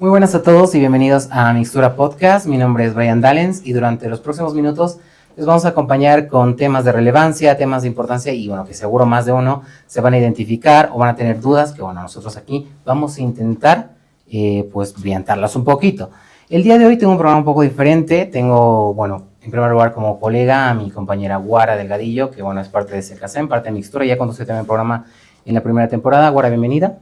Muy buenas a todos y bienvenidos a Mixtura Podcast. Mi nombre es Brian Dallens y durante los próximos minutos les vamos a acompañar con temas de relevancia, temas de importancia y bueno, que seguro más de uno se van a identificar o van a tener dudas que bueno, nosotros aquí vamos a intentar pues brillantarlas un poquito. El día de hoy tengo un programa un poco diferente. Tengo, bueno, en primer lugar como colega a mi compañera Guara Delgadillo, que bueno, es parte de SECACEM, parte de Mixtura, ya conduce también el programa en la primera temporada. Guara, bienvenida.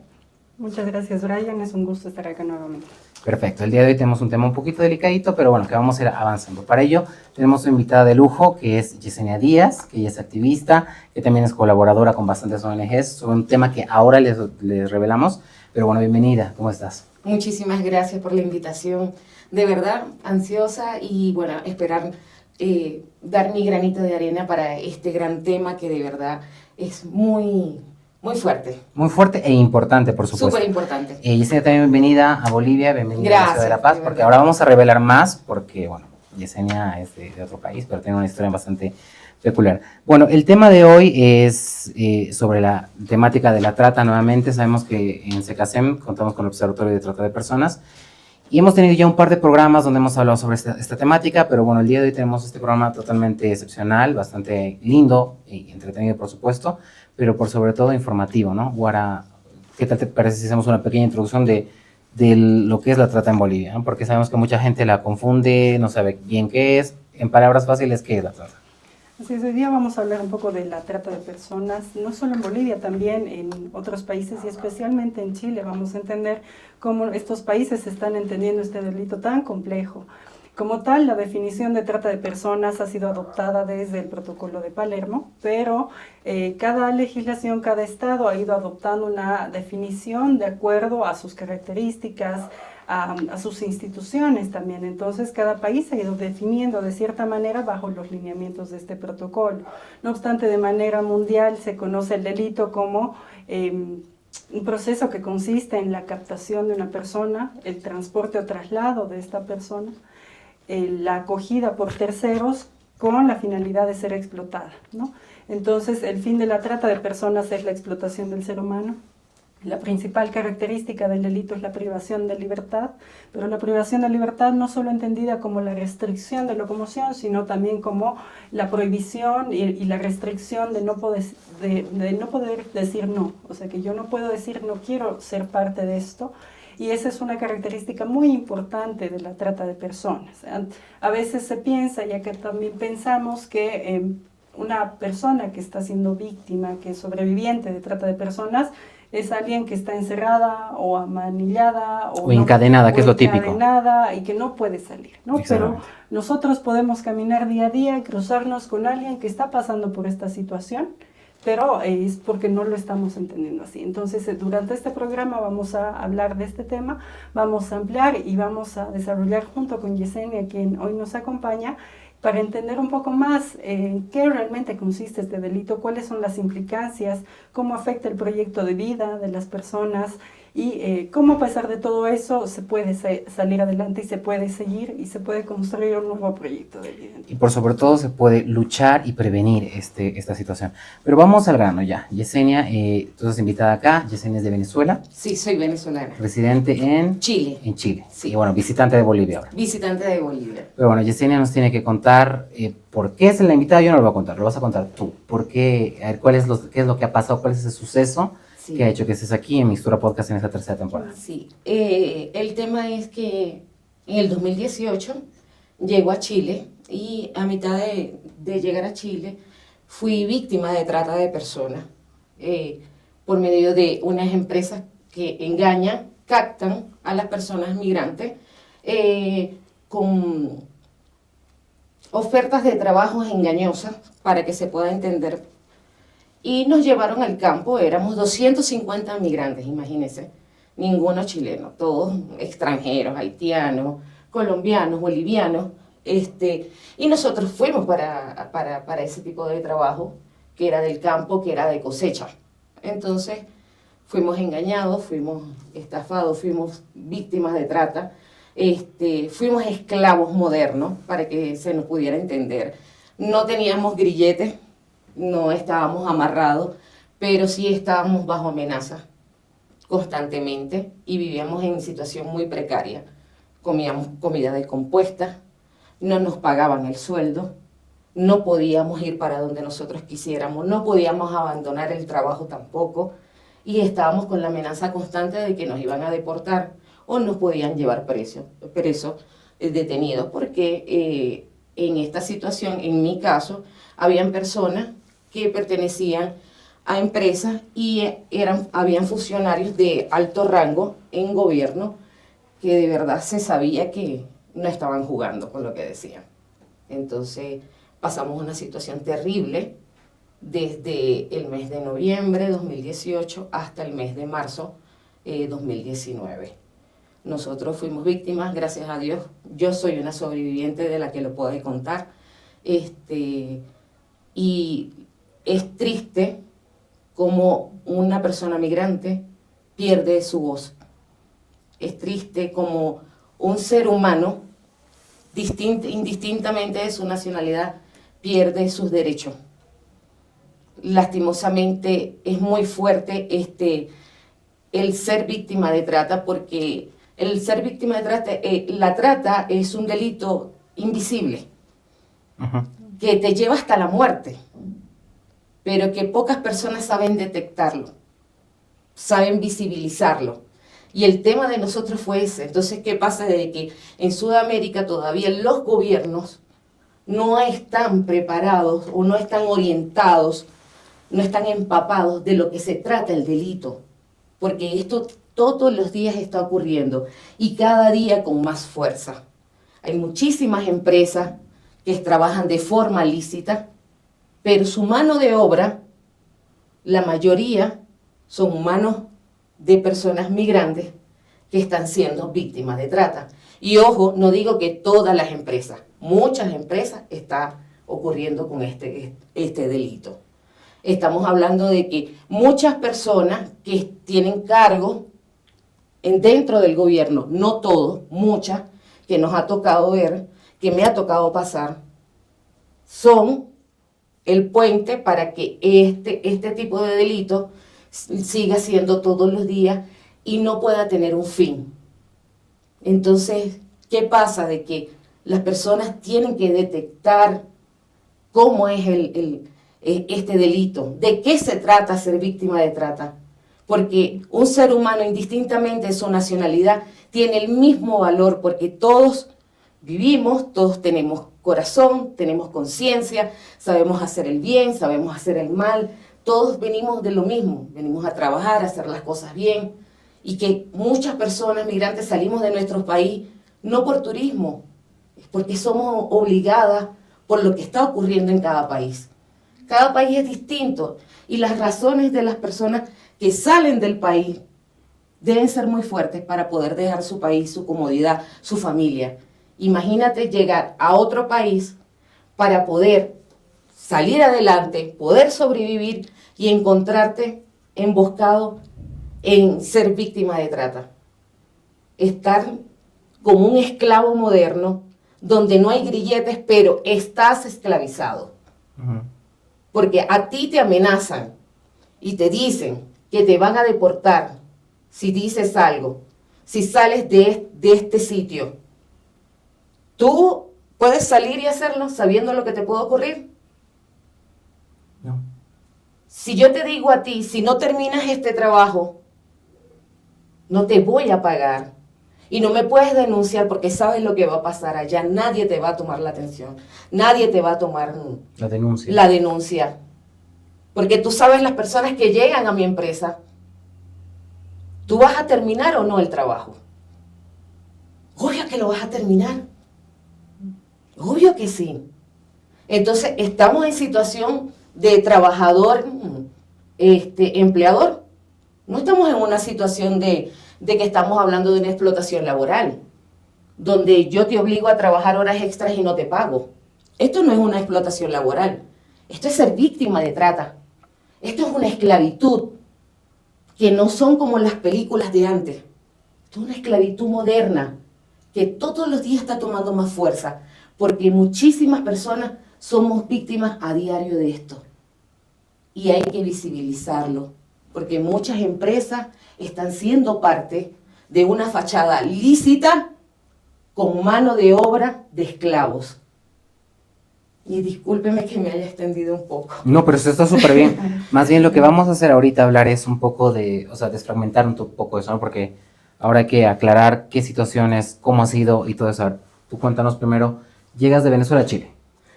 Muchas gracias, Brian. Es un gusto estar acá nuevamente. Perfecto. El día de hoy tenemos un tema un poquito delicadito, pero bueno, que vamos a ir avanzando. Para ello, tenemos una invitada de lujo, que es Yesenia Díaz, que ella es activista, que también es colaboradora con bastantes ONGs, sobre un tema que ahora les revelamos. Pero bueno, bienvenida. ¿Cómo estás? Muchísimas gracias por la invitación. De verdad, ansiosa y bueno, esperar dar mi granito de arena para este gran tema que de verdad es muy fuerte. Muy fuerte e importante, por supuesto. Súper importante. Yesenia, también bienvenida a Bolivia, bienvenida Gracias, a la Ciudad de La Paz, porque ahora vamos a revelar más, porque, bueno, Yesenia es de otro país, pero tiene una historia bastante peculiar. Bueno, el tema de hoy es sobre la temática de la trata nuevamente. Sabemos que en SECACEM contamos con el Observatorio de Trata de Personas y hemos tenido ya un par de programas donde hemos hablado sobre esta temática, pero bueno, el día de hoy tenemos este programa totalmente excepcional, bastante lindo y entretenido, por supuesto, pero por sobre todo informativo, ¿no? Guara, ¿qué tal te parece si hacemos una pequeña introducción de lo que es la trata en Bolivia, ¿no? Porque sabemos que mucha gente la confunde, no sabe bien qué es. En palabras fáciles, ¿qué es la trata? Así es, hoy día vamos a hablar un poco de la trata de personas, no solo en Bolivia, también en otros países y especialmente en Chile. Vamos a entender cómo estos países están entendiendo este delito tan complejo. Como tal, la definición de trata de personas ha sido adoptada desde el Protocolo de Palermo, pero cada legislación, cada estado ha ido adoptando una definición de acuerdo a sus características, a sus instituciones también. Entonces, cada país ha ido definiendo de cierta manera bajo los lineamientos de este protocolo. No obstante, de manera mundial se conoce el delito como un proceso que consiste en la captación de una persona, el transporte o traslado de esta persona, la acogida por terceros con la finalidad de ser explotada, ¿no? Entonces, el fin de la trata de personas es la explotación del ser humano. La principal característica del delito es la privación de libertad, pero la privación de libertad no solo entendida como la restricción de locomoción, sino también como la prohibición y la restricción de no poder decir no. O sea, que yo no puedo decir no quiero ser parte de esto. Y esa es una característica muy importante de la trata de personas. A veces se piensa, ya que también pensamos que una persona que está siendo víctima, que es sobreviviente de trata de personas, es alguien que está encerrada o amanillada o encadenada, que es lo típico. Encadenada y que no puede salir, ¿no? Pero nosotros podemos caminar día a día y cruzarnos con alguien que está pasando por esta situación, pero es porque no lo estamos entendiendo así. Entonces, durante este programa vamos a hablar de este tema, vamos a ampliar y vamos a desarrollar junto con Yesenia, quien hoy nos acompaña, para entender un poco más qué realmente consiste este delito, cuáles son las implicancias, cómo afecta el proyecto de vida de las personas y cómo a pesar de todo eso se puede salir adelante y se puede seguir y se puede construir un nuevo proyecto de vida. Y por sobre todo se puede luchar y prevenir esta situación. Pero vamos al grano ya. Yesenia, tú estás invitada acá. Yesenia es de Venezuela. Sí, soy venezolana. Residente en Chile. En Chile. Sí. Y bueno, visitante de Bolivia ahora. Visitante de Bolivia. Pero bueno, Yesenia nos tiene que contar por qué es la invitada. Yo no lo voy a contar, lo vas a contar tú. ¿Por qué? A ver, qué es lo que ha pasado? ¿Cuál es ese suceso que ha hecho que estés aquí en Mixtura Podcast en esta tercera temporada? Sí, el tema es que en el 2018 llego a Chile y a mitad de llegar a Chile fui víctima de trata de personas por medio de unas empresas que engañan, captan a las personas migrantes con ofertas de trabajos engañosas para que se pueda entender. Y nos llevaron al campo, éramos 250 migrantes, imagínense, ninguno chileno, todos extranjeros, haitianos, colombianos, bolivianos, y nosotros fuimos para ese tipo de trabajo, que era del campo, que era de cosecha. Entonces, fuimos engañados, fuimos estafados, fuimos víctimas de trata, fuimos esclavos modernos, para que se nos pudiera entender. No teníamos grilletes, no estábamos amarrados, pero sí estábamos bajo amenaza. constantemente y vivíamos en situación muy precaria. Comíamos comida descompuesta, no nos pagaban el sueldo, no podíamos ir para donde nosotros quisiéramos, no podíamos abandonar el trabajo tampoco y estábamos con la amenaza constante de que nos iban a deportar o nos podían llevar presos, detenidos, porque en esta situación, en mi caso, habían personas que pertenecían a empresas y habían funcionarios de alto rango en gobierno que de verdad se sabía que no estaban jugando con lo que decían. Entonces pasamos una situación terrible desde el mes de noviembre de 2018 hasta el mes de marzo 2019. Nosotros fuimos víctimas, gracias a Dios. Yo soy una sobreviviente de la que lo puedo contar. Y es triste como una persona migrante pierde su voz. Es triste como un ser humano, indistintamente de su nacionalidad, pierde sus derechos. Lastimosamente es muy fuerte el ser víctima de trata, porque el ser víctima de trata, la trata es un delito invisible, que te lleva hasta la muerte, pero que pocas personas saben detectarlo, saben visibilizarlo. Y el tema de nosotros fue ese. Entonces, ¿qué pasa? De que en Sudamérica todavía los gobiernos no están preparados o no están orientados, no están empapados de lo que se trata el delito, porque esto todos los días está ocurriendo y cada día con más fuerza. Hay muchísimas empresas que trabajan de forma lícita, pero su mano de obra, la mayoría son manos de personas migrantes que están siendo víctimas de trata. Y ojo, no digo que todas las empresas, muchas empresas está ocurriendo con este delito. Estamos hablando de que muchas personas que tienen cargo dentro del gobierno, no todos, muchas, que nos ha tocado ver, que me ha tocado pasar, son el puente para que este tipo de delito siga siendo todos los días y no pueda tener un fin. Entonces, ¿qué pasa? De que las personas tienen que detectar cómo es este delito, de qué se trata ser víctima de trata, porque un ser humano, indistintamente de su nacionalidad, tiene el mismo valor, porque todos vivimos, todos tenemos corazón, tenemos conciencia, sabemos hacer el bien, sabemos hacer el mal, todos venimos de lo mismo, venimos a trabajar, a hacer las cosas bien, y que muchas personas migrantes salimos de nuestro país no por turismo, es porque somos obligadas por lo que está ocurriendo en cada país. Cada país es distinto y las razones de las personas que salen del país deben ser muy fuertes para poder dejar su país, su comodidad, su familia. Imagínate llegar a otro país para poder salir adelante, poder sobrevivir y encontrarte emboscado en ser víctima de trata. Estar como un esclavo moderno donde no hay grilletes, pero estás esclavizado. Porque a ti te amenazan y te dicen que te van a deportar si dices algo, si sales de este sitio. ¿Tú puedes salir y hacerlo sabiendo lo que te puede ocurrir? No. Si yo te digo a ti, si no terminas este trabajo, no te voy a pagar y no me puedes denunciar porque sabes lo que va a pasar allá, nadie te va a tomar la atención, nadie te va a tomar la denuncia. Porque tú sabes las personas que llegan a mi empresa, ¿tú vas a terminar o no el trabajo? Obvio que lo vas a terminar. Obvio que sí. Entonces, estamos en situación de trabajador, empleador. No estamos en una situación de que estamos hablando de una explotación laboral, donde yo te obligo a trabajar horas extras y no te pago. Esto no es una explotación laboral. Esto es ser víctima de trata. Esto es una esclavitud que no son como las películas de antes. Esto es una esclavitud moderna que todos los días está tomando más fuerza, porque muchísimas personas somos víctimas a diario de esto. Y hay que visibilizarlo, porque muchas empresas están siendo parte de una fachada lícita con mano de obra de esclavos. Y discúlpeme que me haya extendido un poco. No, pero eso está súper bien. Más bien lo que vamos a hacer ahorita, hablar es un poco de, o sea, desfragmentar un poco eso, ¿no? Porque ahora hay que aclarar qué situaciones, cómo ha sido y todo eso. A ver, tú cuéntanos primero, llegas de Venezuela a Chile.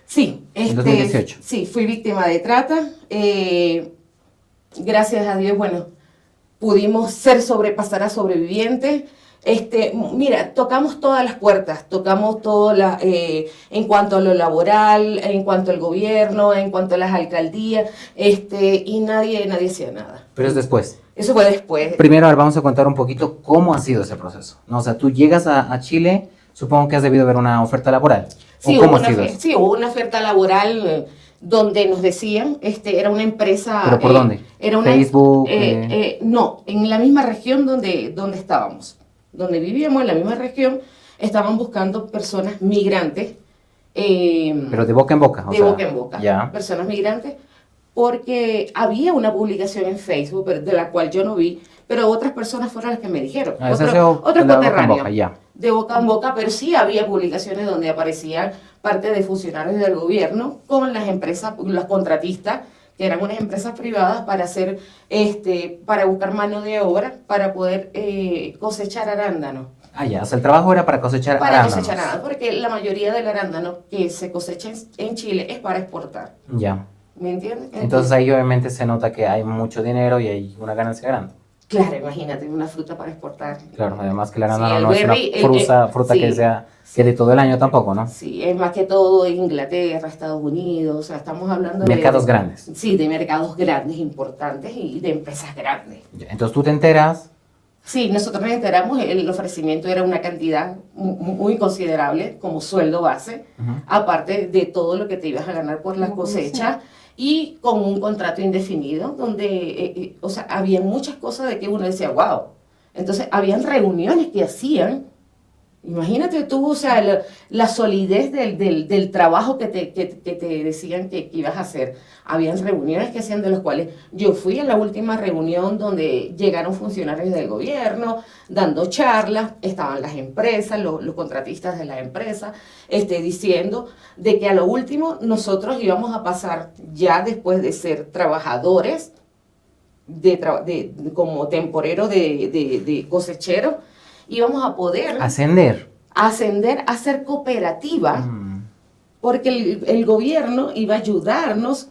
Sí, En 2018. Sí, fui víctima de trata. Gracias a Dios, bueno, pudimos sobrepasar a sobrevivientes. Mira, tocamos todas las puertas, tocamos todas en cuanto a lo laboral, en cuanto al gobierno, en cuanto a las alcaldías, y nadie hacía nada. Pero es después. Eso fue después. Primero, a ver, vamos a contar un poquito cómo ha sido ese proceso, ¿no? O sea, tú llegas a Chile, supongo que has debido ver una oferta laboral. Sí, ¿O cómo ha sido eso? sí, hubo una oferta laboral donde nos decían, era una empresa... ¿Pero por dónde? Era una, Facebook. No, en la misma región donde estábamos, donde vivíamos, en la misma región, estaban buscando personas migrantes. Pero de boca en boca. De boca en boca. Ya. Personas migrantes, porque había una publicación en Facebook, de la cual yo no vi, pero otras personas fueron las que me dijeron. Otros coterráneos. De boca en boca, pero sí había publicaciones donde aparecían parte de funcionarios del gobierno con las empresas, los contratistas, que eran unas empresas privadas para hacer, para buscar mano de obra, para poder cosechar arándanos. Ah, ya, o sea, el trabajo era para cosechar arándanos. Para cosechar arándanos, porque la mayoría del arándano que se cosecha en Chile es para exportar. Ya. ¿Me entiendes? Entonces ahí obviamente se nota que hay mucho dinero y hay una ganancia grande. Claro, imagínate, una fruta para exportar. Claro, además que el arándano Sí, no es una fruta sí, que sea que de todo el año tampoco, ¿no? Sí, es más que todo Inglaterra, Estados Unidos, o sea, estamos hablando mercados grandes. Sí, de mercados grandes, importantes y de empresas grandes. Entonces tú te enteras. Sí, nosotros nos enteramos, el ofrecimiento era una cantidad muy considerable como sueldo base, aparte de todo lo que te ibas a ganar por la cosecha, y con un contrato indefinido donde, o sea, había muchas cosas de que uno decía, wow. Entonces, habían reuniones que hacían. Imagínate tú, o sea, la solidez del trabajo que te decían que ibas a hacer. Habían reuniones que hacían, de los cuales yo fui a la última reunión donde llegaron funcionarios del gobierno dando charlas, estaban las empresas, los contratistas de las empresas, diciendo de que a lo último nosotros íbamos a pasar, ya después de ser trabajadores, como temporero de cosechero, íbamos a poder ascender a ser cooperativa, porque el gobierno iba a ayudarnos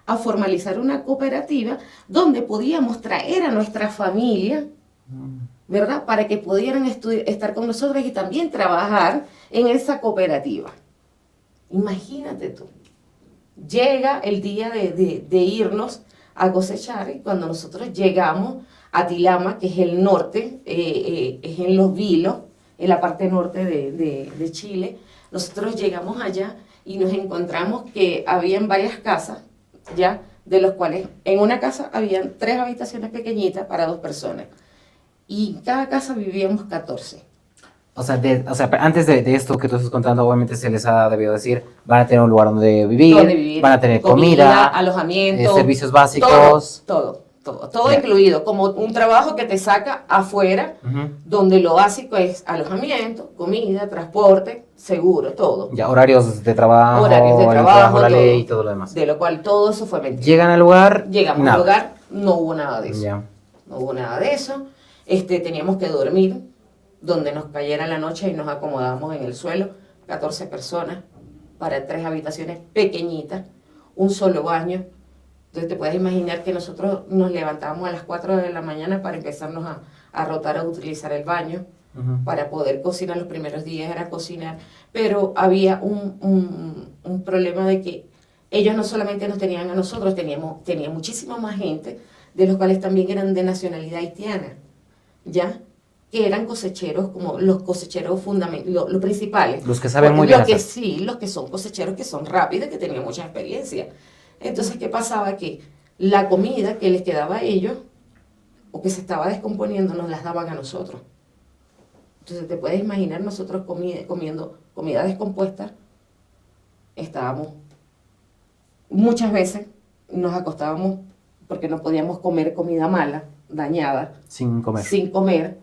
a formalizar una cooperativa donde podíamos traer a nuestra familia, ¿verdad? Para que pudieran estar con nosotros y también trabajar en esa cooperativa. Imagínate tú, llega el día de irnos a cosechar, y cuando nosotros llegamos a Tilama, que es el norte, es en Los Vilos, en la parte norte de Chile. Nosotros llegamos allá y nos encontramos que habían varias casas, ya, de los cuales en una casa habían 3 habitaciones pequeñitas para 2 personas. Y en cada casa vivíamos 14. O sea, antes de esto que tú estás contando, obviamente se les ha debido decir, van a tener un lugar donde vivir, van a tener comida, alojamiento, servicios básicos. Todo incluido, como un trabajo que te saca afuera, donde lo básico es alojamiento, comida, transporte, seguro, todo. Ya, horarios de trabajo, la ley y todo lo demás. De lo cual todo eso fue mentira. Llegan al lugar, llegamos al lugar, no hubo nada de eso. Ya. No hubo nada de eso. Teníamos que dormir donde nos cayera la noche y nos acomodábamos en el suelo, 14 personas, para 3 habitaciones pequeñitas, un solo baño. Entonces te puedes imaginar que nosotros nos levantábamos a las 4 de la mañana para empezarnos a rotar, a utilizar el baño, para poder cocinar. Los primeros días era cocinar, pero había un problema de que ellos no solamente nos tenían a nosotros, tenían muchísima más gente, de los cuales también eran de nacionalidad haitiana, ¿ya? Que eran cosecheros, como los cosecheros los principales. Los que saben muy bien. Sí, los que son cosecheros, que son rápidos, que tenían mucha experiencia. Entonces, ¿qué pasaba? Que la comida que les quedaba a ellos, o que se estaba descomponiendo, nos las daban a nosotros. Entonces, te puedes imaginar nosotros comiendo comida descompuesta. Estábamos, muchas veces nos acostábamos porque no podíamos comer comida mala, dañada, Sin comer. sin comer.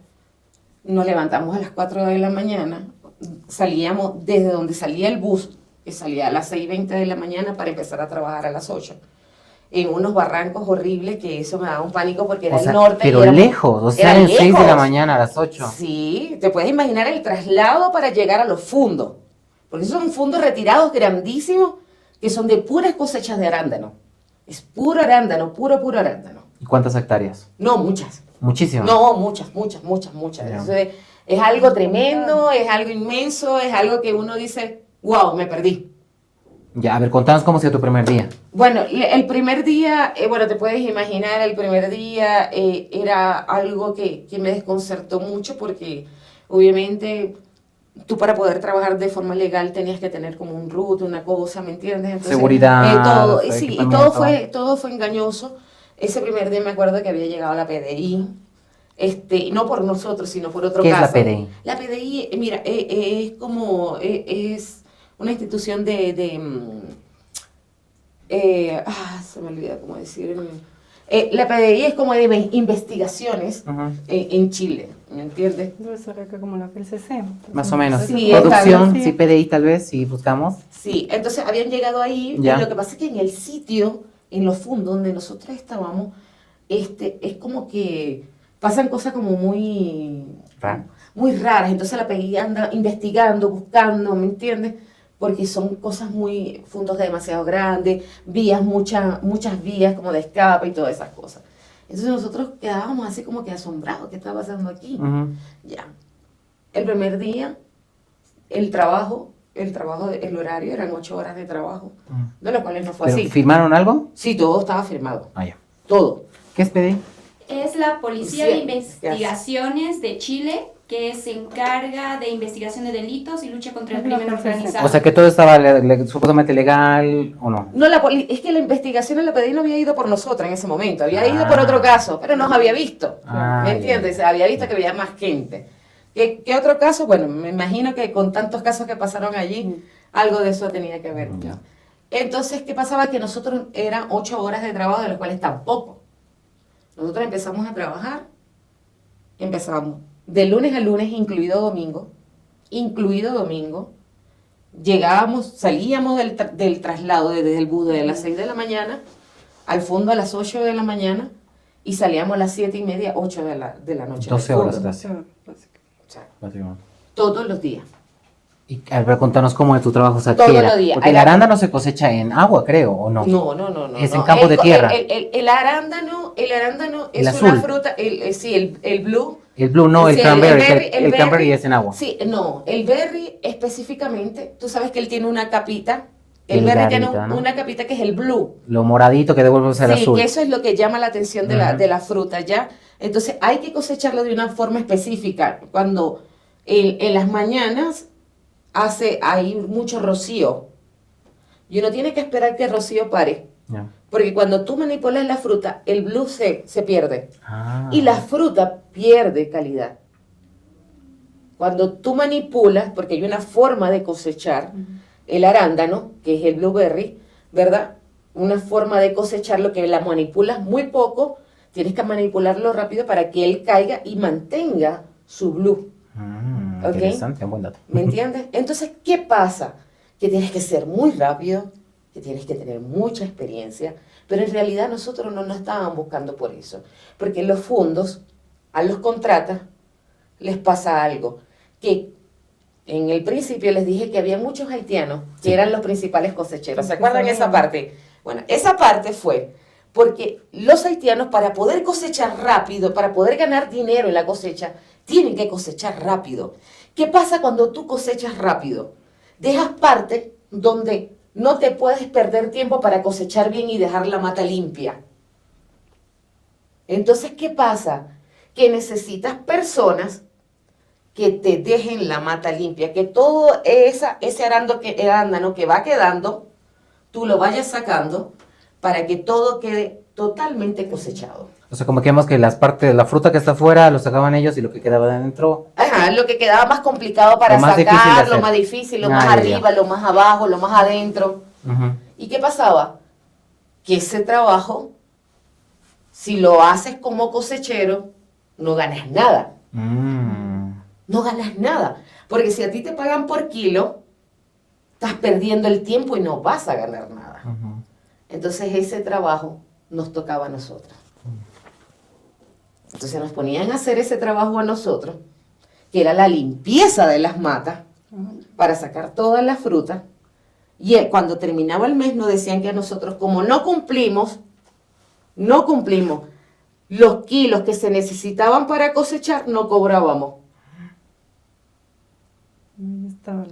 Nos levantamos a las 4 de la mañana, salíamos desde donde salía el bus, que salía a las 6:20 de la mañana para empezar a trabajar a las 8. En unos barrancos horribles, que eso me daba un pánico porque era O sea, el norte. pero y éramos- lejos, o sea, era en 6 de la lejos. mañana a las 8. Sí, te puedes imaginar el traslado para llegar a los fundos, porque esos son fundos retirados grandísimos que son de puras cosechas de arándano. Es puro arándano, puro arándano. ¿Y cuántas hectáreas? No, muchas. Muchísimas. No, muchas. Ya. Eso es algo tremendo, es algo inmenso, es algo que uno dice, wow, me perdí. Ya, a ver, contanos cómo fue tu primer día. Bueno, el primer día, bueno, te puedes imaginar, el primer día era algo que me desconcertó mucho porque obviamente tú para poder trabajar de forma legal tenías que tener como un root, una cosa, ¿me entiendes? Entonces, Seguridad, todo, sí, y equipamiento. todo fue engañoso. Ese primer día me acuerdo que había llegado la PDI, no por nosotros, sino por otro ¿Qué es caso. la PDI? La PDI, mira, es como, es una institución se me olvida cómo decir. La PDI es como de investigaciones Ujú. en Chile, ¿me entiendes? Debe ser acá como la PLCC. Más o menos. Sí, Producción, sí. sí, PDI tal vez, si buscamos. Sí, entonces habían llegado ahí, Ya. y lo que pasa es que en el sitio, en los fundos donde nosotros estábamos, es como que pasan cosas como Raro. muy raras, entonces la PDI anda investigando, buscando, ¿me entiendes? Porque son cosas fundos demasiado grandes, muchas vías como de escape y todas esas cosas. Entonces nosotros quedábamos así como que asombrados, ¿qué está pasando aquí? Ujú. Ya. El primer día, el horario eran 8 horas de trabajo, de los cuales no fue ¿Pero así. firmaron algo? Sí, todo estaba firmado, Ah, ya. todo. ¿Qué es PDI? Es la Policía Sí, de Investigaciones de Chile, que se encarga de investigación de delitos y lucha contra el Es la crimen PCC. organizado. O sea, que todo estaba supuestamente legal o no. No, es que la investigación en la PDI no había ido por nosotros en ese momento, había ido Ah. por otro caso, pero nos había visto, Ah, ¿me ya, entiendes? ya. Había visto que había más gente. ¿Qué otro caso? Bueno, me imagino que con tantos casos que pasaron allí, algo de eso tenía que ver. Ya. Entonces, ¿qué pasaba? Que nosotros eran 8 horas de trabajo, de los cuales tampoco. Nosotros empezamos a trabajar, empezamos de lunes a lunes, incluido domingo, salíamos del traslado desde el bus de las 6 de la mañana al fondo a las 8 de la mañana y salíamos a las 7:30, 8 de la noche. 12 del horas fondo. casi. O sea, Básicamente. todos los días. Y a ver, contanos cómo es tu trabajo, o sea, Todos ¿qué era? los días. Porque el arándano se cosecha en agua, creo, ¿o no? No. Es en campo de tierra. El arándano es El una azul. fruta, el blue. El blue no, el Sí, cranberry, el el cranberry berry. es en agua. Sí, no, el berry específicamente, tú sabes que él tiene una capita, el El berry tiene garita, ¿no? una capita que es el blue. Lo moradito que devuelve al Sí, azul. que eso es lo que llama la atención de Ujú. de la fruta, ¿ya? Entonces hay que cosecharlo de una forma específica. Cuando en las mañanas hay mucho rocío y uno tiene que esperar que el rocío pare, Ya. porque cuando tú manipulas la fruta, el blue se pierde. Ah. Y la fruta pierde calidad. Cuando tú manipulas, porque hay una forma de cosechar el arándano, que es el blueberry, ¿verdad? Una forma de cosecharlo que la manipulas muy poco, tienes que manipularlo rápido para que él caiga y mantenga su blue. Ok. Interesante, un buen dato. ¿Me entiendes? Entonces, ¿qué pasa? Que tienes que ser muy rápido, que tienes que tener mucha experiencia, pero en realidad nosotros no nos estaban buscando por eso, porque los fondos, a los contratas, les pasa algo, que en el principio les dije que había muchos haitianos que Sí. eran los principales cosecheros. ¿Se acuerdan esa parte? Bueno, esa parte fue porque los haitianos, para poder cosechar rápido, para poder ganar dinero en la cosecha, tienen que cosechar rápido. ¿Qué pasa cuando tú cosechas rápido? Dejas parte donde no te puedes perder tiempo para cosechar bien y dejar la mata limpia. Entonces, ¿qué pasa? Que necesitas personas que te dejen la mata limpia, que todo ese arándano que va quedando, tú lo vayas sacando para que todo quede totalmente cosechado. O sea, como que vemos que las partes, la fruta que está afuera lo sacaban ellos y lo que quedaba de adentro. Ajá, lo que quedaba más complicado para Lo más difícil de sacar, hacer. lo más difícil, lo Ah, más ya, arriba, lo más abajo, lo más adentro. Ujú. ¿Y qué pasaba? Que ese trabajo Si lo haces como cosechero, no ganas nada. No ganas nada. Porque si a ti te pagan por kilo, estás perdiendo el tiempo y no vas a ganar nada. Entonces ese trabajo nos tocaba a nosotros. Entonces nos ponían a hacer ese trabajo a nosotros, que era la limpieza de las matas, para sacar todas las frutas. Y cuando terminaba el mes nos decían que a nosotros, como no cumplimos los kilos que se necesitaban para cosechar, no cobrábamos.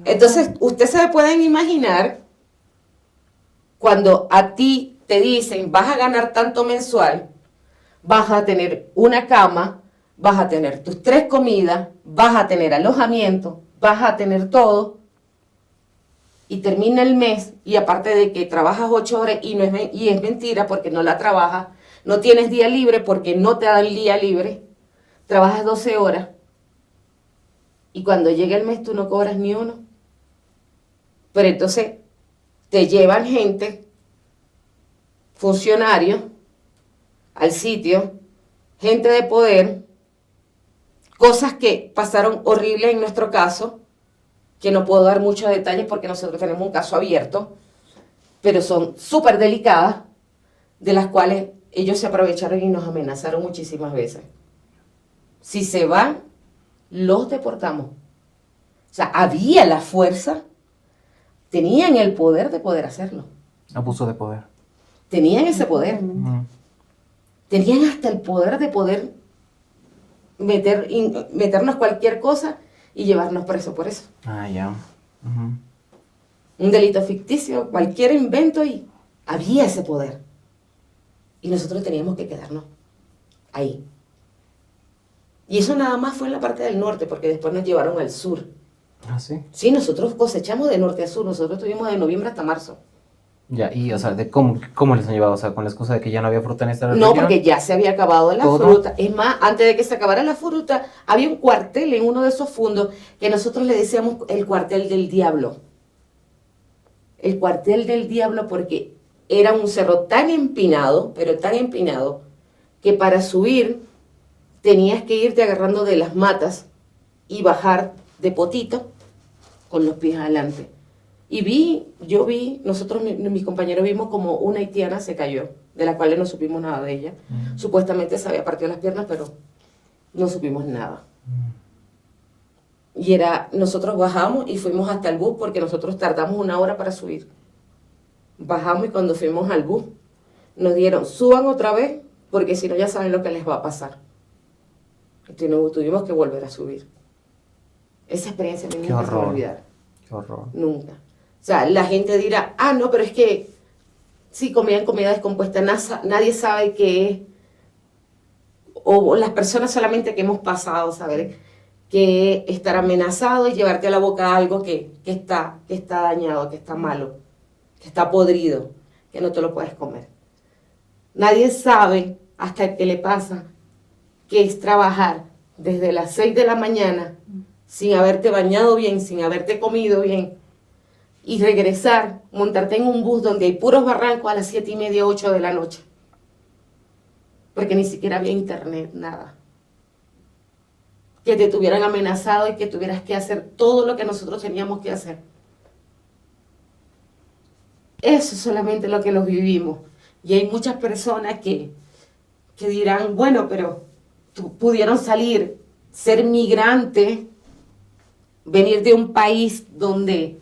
Entonces, ustedes se pueden imaginar, cuando a ti te dicen, vas a ganar tanto mensual, vas a tener una cama, vas a tener tus 3 comidas, vas a tener alojamiento, vas a tener todo, y termina el mes, y aparte de que trabajas 8 horas, y es mentira porque no la trabajas, no tienes día libre porque no te dan el día libre, trabajas 12 horas, y cuando llega el mes tú no cobras ni uno. Pero entonces te llevan gente, funcionarios, al sitio, gente de poder, cosas que pasaron horribles en nuestro caso, que no puedo dar muchos detalles porque nosotros tenemos un caso abierto, pero son súper delicadas, de las cuales ellos se aprovecharon y nos amenazaron muchísimas veces. Si se van, los deportamos. O sea, había la fuerza, tenían el poder de poder hacerlo. Abuso de poder. Tenían ese poder. Tenían hasta el poder de poder meternos cualquier cosa y llevarnos preso por eso. Ah, ya. Un delito ficticio, cualquier invento, y había ese poder. Y nosotros teníamos que quedarnos ahí. Y eso nada más fue en la parte del norte, porque después nos llevaron al sur. ¿Ah, sí? Sí, nosotros cosechamos de norte a sur, nosotros estuvimos de noviembre hasta marzo. Ya, y o sea, de ¿cómo les han llevado? O sea, con la excusa de que ya no había fruta en esta región. No, porque ya se había acabado la ¿Todo? fruta. Es más, antes de que se acabara la fruta, había un cuartel en uno de esos fundos que nosotros le decíamos el cuartel del diablo. El cuartel del diablo porque era un cerro tan empinado, pero tan empinado, que para subir tenías que irte agarrando de las matas y bajar de potito con los pies adelante. Y nosotros, mis compañeros vimos como una haitiana se cayó, de la cual no supimos nada de ella. Supuestamente se había partido las piernas, pero no supimos nada. Y nosotros bajamos y fuimos hasta el bus, porque nosotros tardamos 1 hora para subir. Bajamos y cuando fuimos al bus, nos dieron, suban otra vez, porque si no ya saben lo que les va a pasar. Entonces tuvimos que volver a subir. Esa experiencia nunca se va a olvidar. Qué horror. Nunca. O sea, la gente dirá, no, pero es que sí comían comida descompuesta, nadie sabe qué es. O las personas solamente que hemos pasado, saber que estar amenazado y llevarte a la boca algo que está dañado, que está malo, que está podrido, que no te lo puedes comer. Nadie sabe hasta que le pasa que es trabajar desde las 6 de la mañana sin haberte bañado bien, sin haberte comido bien, y regresar, montarte en un bus donde hay puros barrancos a las 7:30, 8 de la noche. Porque ni siquiera había internet, nada. Que te tuvieran amenazado y que tuvieras que hacer todo lo que nosotros teníamos que hacer. Eso es solamente lo que los vivimos. Y hay muchas personas que dirán, bueno, pero pudieron salir, ser migrantes, venir de un país donde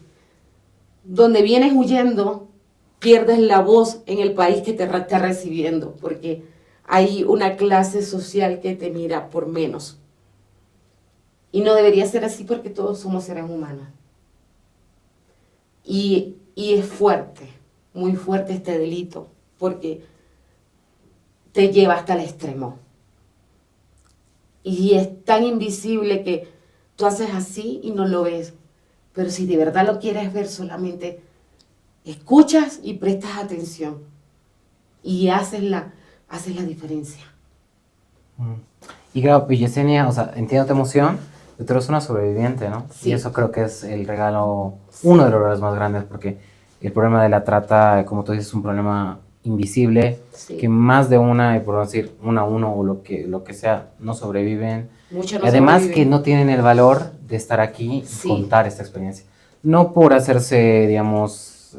vienes huyendo, pierdes la voz en el país que te está recibiendo, porque hay una clase social que te mira por menos. Y no debería ser así porque todos somos seres humanos. Y es fuerte, muy fuerte este delito, porque te lleva hasta el extremo. Y es tan invisible que tú haces así y no lo ves. Pero si de verdad lo quieres ver, solamente escuchas y prestas atención. Y haces la diferencia. Y claro, Yesenia, o sea, entiendo tu emoción, pero tú eres una sobreviviente, ¿no? Sí. Y eso creo que es el regalo, uno de los regalos más grandes, porque el problema de la trata, como tú dices, es un problema invisible, Sí. que más de una, por decir, una a uno o lo que sea, no sobreviven. Muchos Y además que sobreviven. no tienen el valor de estar aquí y Sí. contar esta experiencia. No por hacerse, digamos,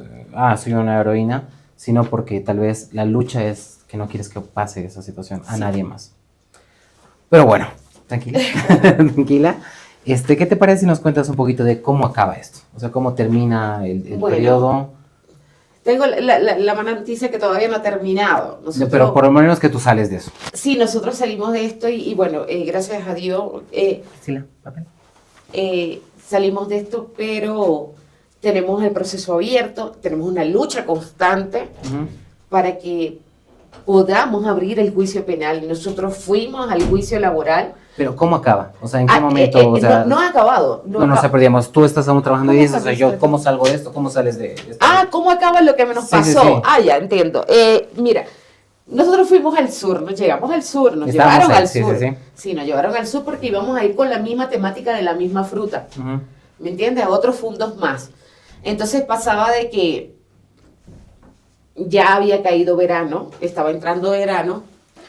soy una heroína, sino porque tal vez la lucha es que no quieres que pase esa situación a Sí. nadie más. Pero bueno, tranquila, tranquila. ¿Qué te parece si nos cuentas un poquito de cómo acaba esto? O sea, cómo termina el Bueno, periodo. Tengo la mala noticia que todavía no ha terminado. Nosotros, Pero por lo menos que tú sales de eso. sí, nosotros salimos de esto y bueno, gracias a Dios Priscila, papel. salimos de esto, pero tenemos el proceso abierto, tenemos una lucha constante Ujú. para que podamos abrir el juicio penal. Nosotros fuimos al juicio laboral. Pero ¿cómo acaba? O sea, ¿en qué momento? O No, sea, no ha acabado. no sé, pero digamos, tú estás aún trabajando y ¿Cómo dices, o sea, saliste yo, de ¿cómo todo? salgo de esto? ¿Cómo sales de esto? ¿Cómo acaba lo que nos Sí, pasó? sí, sí. Ya, entiendo. Mira, nosotros fuimos al sur, nos llegamos al sur, nos Estábamos llevaron ahí, al sí, sur. sí, sí. Sí, nos llevaron al sur porque íbamos a ir con la misma temática de la misma fruta. Ujú. ¿Me entiendes? A otros fundos más. Entonces pasaba de que ya había caído verano, estaba entrando verano.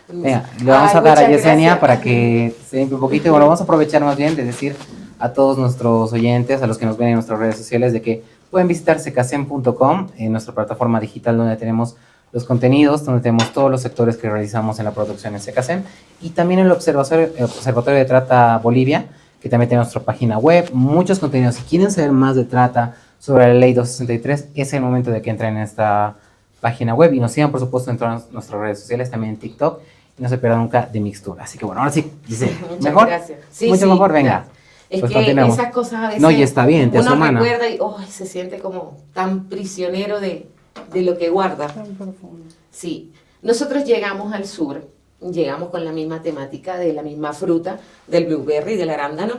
Venga, le vamos a dar a muchas Yesenia gracias. para que se limpie un poquito. Y bueno, vamos a aprovechar más bien de decir a todos nuestros oyentes, a los que nos ven en nuestras redes sociales, de que pueden visitar secasem.com, en nuestra plataforma digital donde tenemos los contenidos, donde tenemos todos los sectores que realizamos en la producción en Secasem, y también el Observatorio de Trata Bolivia, que también tiene nuestra página web, muchos contenidos. Si quieren saber más de trata sobre la ley 263, es el momento de que entren en esta página web y nos sigan, por supuesto, en todas nuestras redes sociales, también en TikTok, y no se pierdan nunca de Mixtura. Así que bueno, ahora sí, dice, Muchas ¿mejor? gracias. Sí, Mucho sí, mejor, venga. gracias. Es Pues que continuemos. esas cosas a veces No, y está bien, te hace uno humana. recuerda y se siente como tan prisionero de lo que guarda. Tan profundo. Sí, nosotros llegamos al sur, llegamos con la misma temática de la misma fruta, del blueberry, del arándano,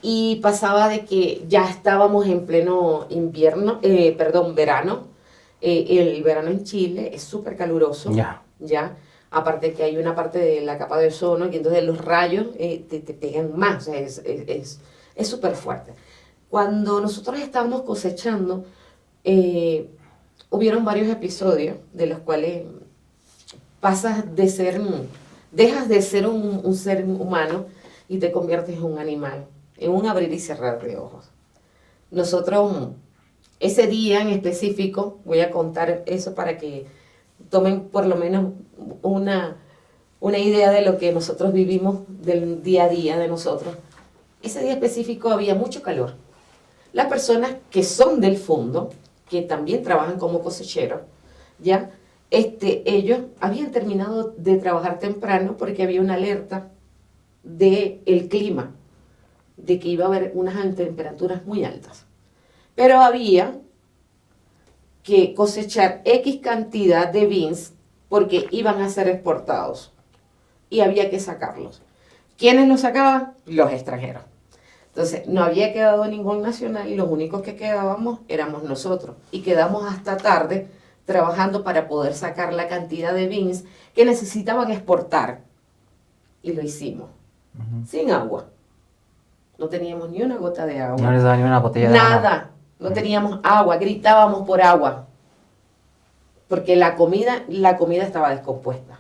y pasaba de que ya estábamos en pleno verano. El verano en Chile es súper caluroso, Ya. aparte que hay una parte de la capa de ozono y entonces los rayos te pegan más, o sea, es súper fuerte. Cuando nosotros estábamos cosechando, hubieron varios episodios de los cuales dejas de ser un ser humano y te conviertes en un animal, en un abrir y cerrar de ojos. Nosotros, ese día en específico, voy a contar eso para que tomen por lo menos una idea de lo que nosotros vivimos del día a día de nosotros. Ese día específico había mucho calor. Las personas que son del fondo, que también trabajan como cosecheros, ¿ya? Ellos habían terminado de trabajar temprano porque había una alerta del clima, de que iba a haber unas temperaturas muy altas. Pero había que cosechar X cantidad de beans porque iban a ser exportados y había que sacarlos. ¿Quiénes los sacaban? Los extranjeros. Entonces, no había quedado ningún nacional y los únicos que quedábamos éramos nosotros. Y quedamos hasta tarde trabajando para poder sacar la cantidad de beans que necesitaban exportar. Y lo hicimos. Sin agua. No teníamos ni una gota de agua. No les daba ni una botella de agua. Nada. No teníamos agua. Gritábamos por agua. Porque la comida estaba descompuesta.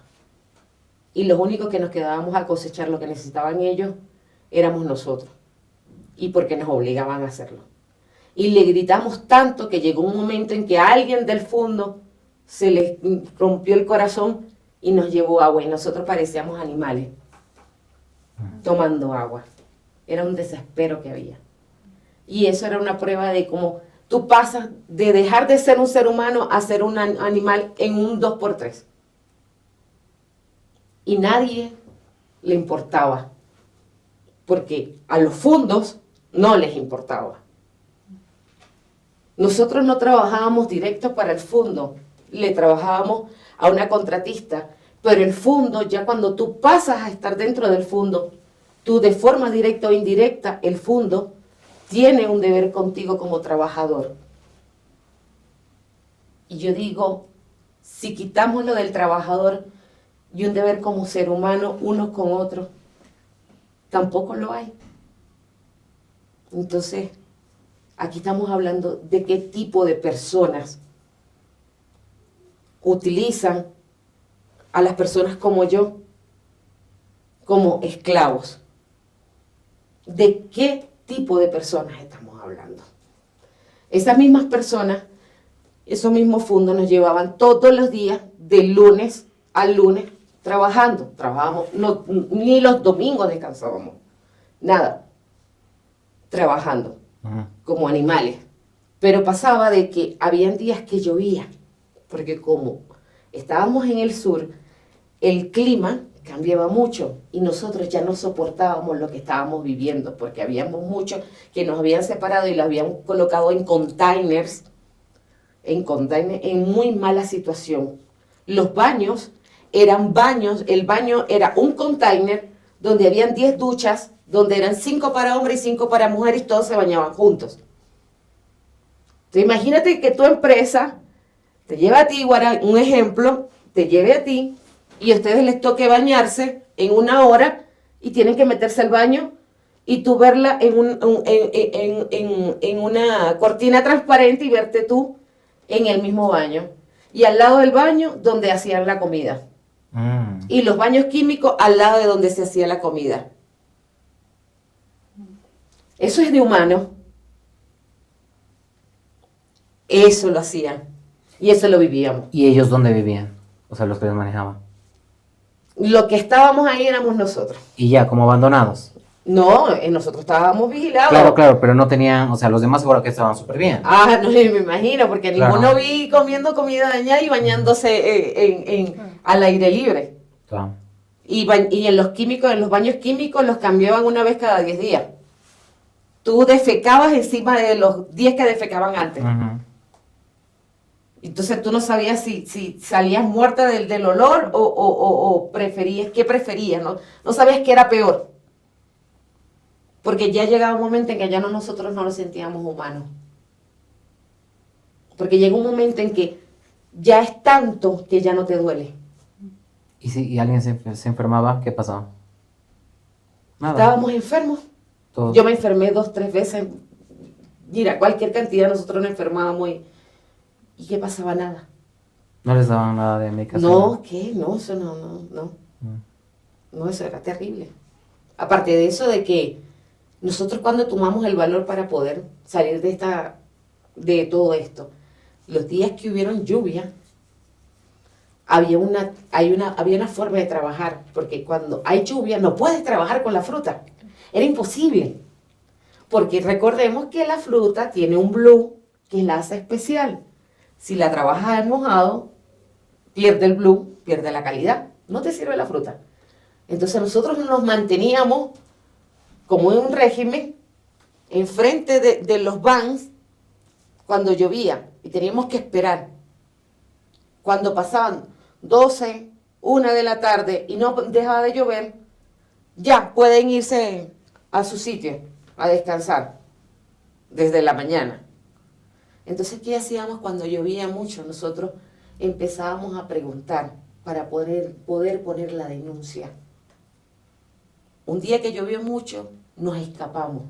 Y los únicos que nos quedábamos a cosechar lo que necesitaban ellos éramos nosotros. Y porque nos obligaban a hacerlo. Y le gritamos tanto que llegó un momento en que a alguien del fondo se le rompió el corazón y nos llevó agua. Y nosotros parecíamos animales tomando agua. Era un desespero que había. Y eso era una prueba de cómo tú pasas de dejar de ser un ser humano a ser un animal en un 2x3. Y nadie le importaba. Porque a los fondos no les importaba. Nosotros no trabajábamos directo para el fondo, le trabajábamos a una contratista, pero el fondo, ya cuando tú pasas a estar dentro del fondo, tú de forma directa o indirecta, el fondo tiene un deber contigo como trabajador. Y yo digo, si quitamos lo del trabajador y un deber como ser humano, unos con otros, tampoco lo hay. Entonces, aquí estamos hablando de qué tipo de personas utilizan a las personas como yo como esclavos. ¿De qué tipo de personas estamos hablando? Esas mismas personas, esos mismos fundos nos llevaban todos los días, de lunes a lunes, trabajando. Trabajábamos, ni los domingos descansábamos, nada, trabajando como animales. Pero pasaba de que habían días que llovía, porque como estábamos en el sur, el clima cambiaba mucho y nosotros ya no soportábamos lo que estábamos viviendo, porque habíamos muchos que nos habían separado y los habían colocado en containers, en muy mala situación. Los baños eran baños, el baño era un container donde habían 10 duchas, donde eran 5 para hombres y 5 para mujeres y todos se bañaban juntos. Entonces imagínate que tu empresa te lleva a ti, un ejemplo, te lleve a ti y a ustedes les toque bañarse en 1 hora y tienen que meterse al baño y tú verla en una cortina transparente y verte tú en el mismo baño. Y al lado del baño donde hacían la comida. Y los baños químicos al lado de donde se hacía la comida. Eso es de humano. Eso lo hacían. Y eso lo vivíamos. ¿Y ellos dónde vivían? O sea, los que los manejaban. Lo que estábamos ahí éramos nosotros. Y ya, como abandonados. No, nosotros estábamos vigilados. Claro, claro, pero no tenían, o sea, los demás seguro que estaban súper bien. Ah, no me imagino, porque Claro. ninguno vi comiendo comida de allá y bañándose al aire libre. Claro. Y en los químicos, en los baños químicos los cambiaban una vez cada 10 días. Tú defecabas encima de los 10 que defecaban antes. Ujú. Entonces tú no sabías si salías muerta del olor o preferías, ¿qué preferías? No sabías qué era peor. Porque ya llegaba un momento en que ya nosotros no nos sentíamos humanos. Porque llega un momento en que ya es tanto que ya no te duele. ¿Y si alguien se enfermaba, qué pasaba? Nada. Estábamos enfermos. Todos. Yo me enfermé 2, 3 veces. Mira, cualquier cantidad nosotros nos enfermábamos ¿y qué pasaba? Nada. ¿No les daban nada de medicación? No, ¿qué? No, eso no. No, eso era terrible. Aparte de eso, de que nosotros cuando tomamos el valor para poder salir de todo esto, los días que hubieron lluvia, había una forma de trabajar, porque cuando hay lluvia no puedes trabajar con la fruta. Era imposible. Porque recordemos que la fruta tiene un blue que la hace especial. Si la trabajas en mojado, pierde el blue, pierde la calidad. No te sirve la fruta. Entonces nosotros nos manteníamos como en un régimen enfrente de los vans cuando llovía y teníamos que esperar. Cuando pasaban 12, 1 de la tarde y no dejaba de llover, ya pueden irse a su sitio a descansar desde la mañana. Entonces, ¿qué hacíamos cuando llovía mucho? Nosotros empezábamos a preguntar para poder poner la denuncia. Un día que llovió mucho, nos escapamos.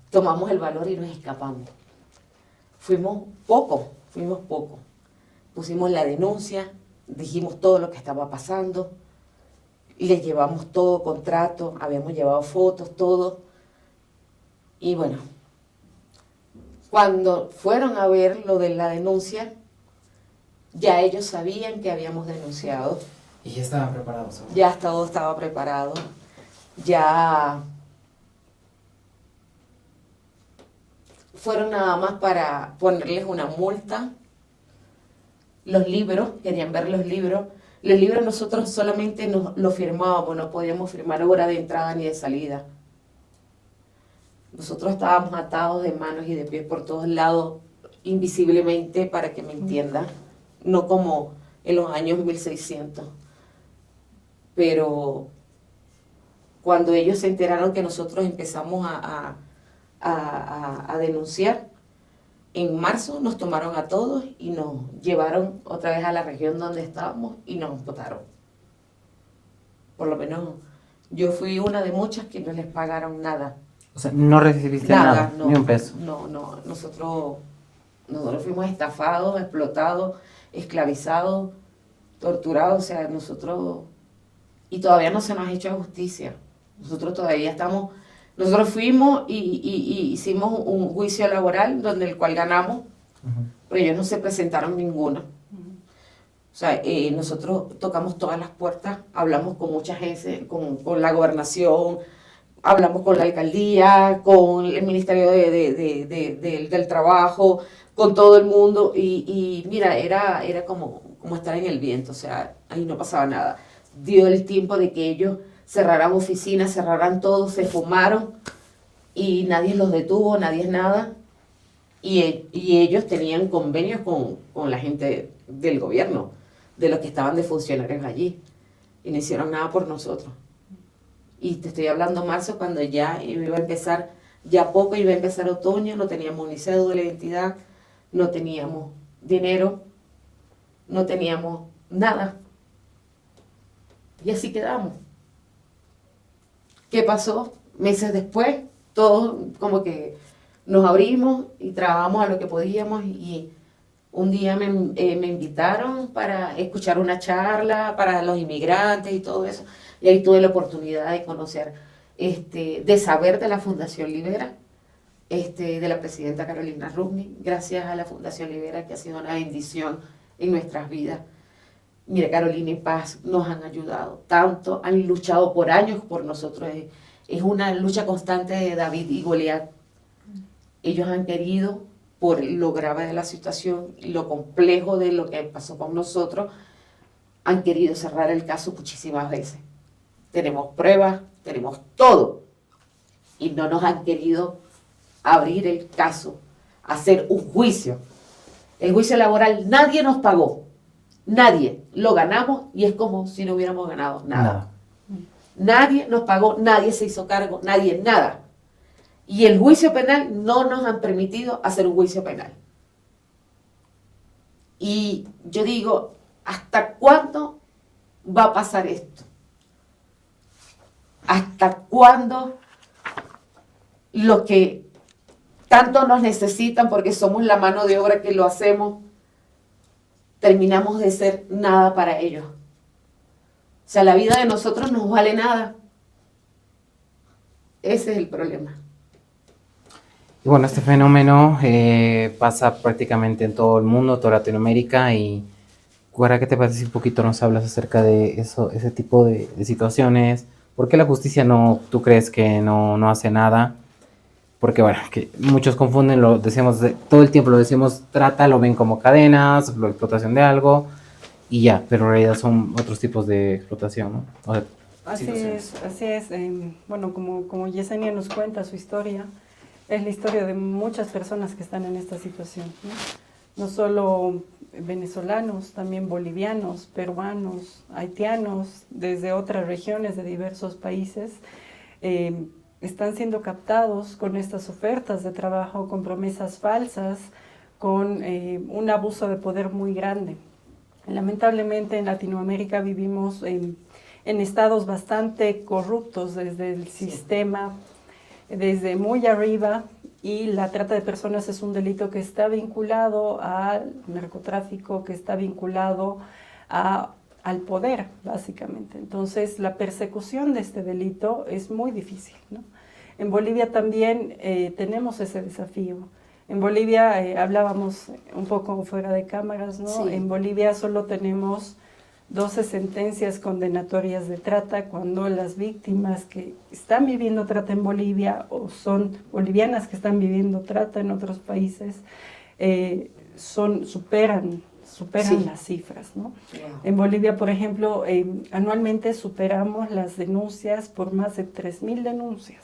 Tomamos el valor y nos escapamos. Fuimos poco. Pusimos la denuncia, dijimos todo lo que estaba pasando, les llevamos todo contrato, habíamos llevado fotos, todo. Y bueno, cuando fueron a ver lo de la denuncia, ya ellos sabían que habíamos denunciado. ¿Y ya estaban preparados? Ya todo estaba preparado. Ya fueron nada más para ponerles una multa. Los libros, querían ver los libros. Los libros nosotros solamente los firmábamos, no podíamos firmar hora de entrada ni de salida. Nosotros estábamos atados de manos y de pies por todos lados, invisiblemente, para que me entiendan, no como en los años 1600. Pero cuando ellos se enteraron que nosotros empezamos a denunciar, en marzo nos tomaron a todos y nos llevaron otra vez a la región donde estábamos y nos votaron. Por lo menos yo fui una de muchas que no les pagaron nada. O sea, no recibiste nada, no, ni un peso. No, nosotros fuimos estafados, explotados. esclavizados, torturados, o sea, nosotros, y todavía no se nos ha hecho justicia. Nosotros todavía estamos, nosotros fuimos y hicimos un juicio laboral donde el cual ganamos, pero ellos no se presentaron ninguno. O sea, nosotros tocamos todas las puertas, hablamos con mucha gente, con la gobernación, hablamos con la alcaldía, con el Ministerio del Trabajo, con todo el mundo, y mira, era como estar en el viento, o sea, ahí no pasaba nada. Dio el tiempo de que ellos cerraran oficinas, cerraran todo, se fumaron, y nadie los detuvo, nadie nada, y ellos tenían convenios con la gente del gobierno, de los que estaban de funcionarios allí, y no hicieron nada por nosotros. Y te estoy hablando marzo, cuando ya iba a empezar, ya poco iba a empezar otoño, no teníamos ni cédula de identidad, no teníamos dinero, no teníamos nada. Y así quedamos. ¿Qué pasó? Meses después, todos como que nos abrimos y trabajamos a lo que podíamos, y un día me invitaron para escuchar una charla para los inmigrantes y todo eso. Y ahí tuve la oportunidad de conocer, de saber de la Fundación Libera, de la presidenta Carolina Rubni, gracias a la Fundación Libera, que ha sido una bendición en nuestras vidas. Mira, Carolina y Paz nos han ayudado tanto, han luchado por años por nosotros. Es una lucha constante de David y Goliat. Ellos han querido, por lo grave de la situación y lo complejo de lo que pasó con nosotros, han querido cerrar el caso muchísimas veces. Tenemos pruebas, tenemos todo, y no nos han querido abrir el caso, hacer un juicio. El juicio laboral nadie nos pagó, nadie, lo ganamos y es como si no hubiéramos ganado nada. Nadie nos pagó, nadie se hizo cargo, nadie, nada. Y el juicio penal no nos han permitido hacer un juicio penal. Y yo digo, ¿hasta cuándo va a pasar esto? ¿Hasta cuándo los que tanto nos necesitan, porque somos la mano de obra que lo hacemos, terminamos de ser nada para ellos? O sea, la vida de nosotros no vale nada. Ese es el problema. Y bueno, este fenómeno pasa prácticamente en todo el mundo, toda Latinoamérica, y ahora, ¿qué te parece si un poquito nos hablas acerca de eso, ese tipo de situaciones? ¿Por qué la justicia tú crees que no hace nada? Porque bueno, que muchos confunden, lo decimos todo el tiempo, lo decimos, trata, lo ven como cadenas, la explotación de algo, y ya, pero en realidad son otros tipos de explotación, ¿no? O sea, así es. Bueno, como Yesenia nos cuenta su historia, es la historia de muchas personas que están en esta situación, ¿no? No solo venezolanos, también bolivianos, peruanos, haitianos, desde otras regiones de diversos países, están siendo captados con estas ofertas de trabajo, con promesas falsas, con un abuso de poder muy grande. Lamentablemente en Latinoamérica vivimos en estados bastante corruptos desde el sistema, desde muy arriba, y la trata de personas es un delito que está vinculado al narcotráfico, que está vinculado al poder, básicamente. Entonces, la persecución de este delito es muy difícil, ¿no? En Bolivia también tenemos ese desafío. En Bolivia, hablábamos un poco fuera de cámaras, ¿no? Sí. En Bolivia solo tenemos 12 sentencias condenatorias de trata, cuando las víctimas que están viviendo trata en Bolivia o son bolivianas que están viviendo trata en otros países, superan sí, las cifras, ¿no? Wow. En Bolivia, por ejemplo, anualmente superamos las denuncias por más de 3.000 denuncias.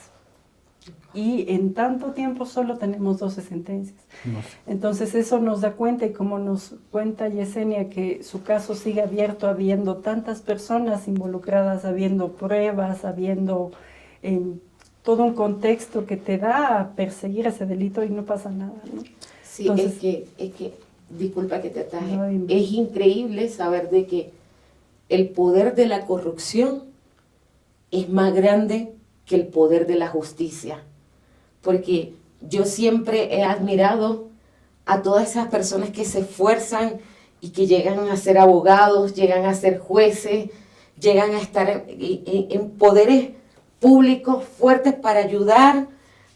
Y en tanto tiempo solo tenemos 12 sentencias. No sé. Entonces eso nos da cuenta, y como nos cuenta Yesenia, que su caso sigue abierto, habiendo tantas personas involucradas, habiendo pruebas, habiendo todo un contexto que te da a perseguir ese delito y no pasa nada, ¿no? Sí, entonces, es que, disculpa que te ataje, es increíble saber de que el poder de la corrupción es más grande que el poder de la justicia, porque yo siempre he admirado a todas esas personas que se esfuerzan y que llegan a ser abogados, llegan a ser jueces, llegan a estar en poderes públicos fuertes para ayudar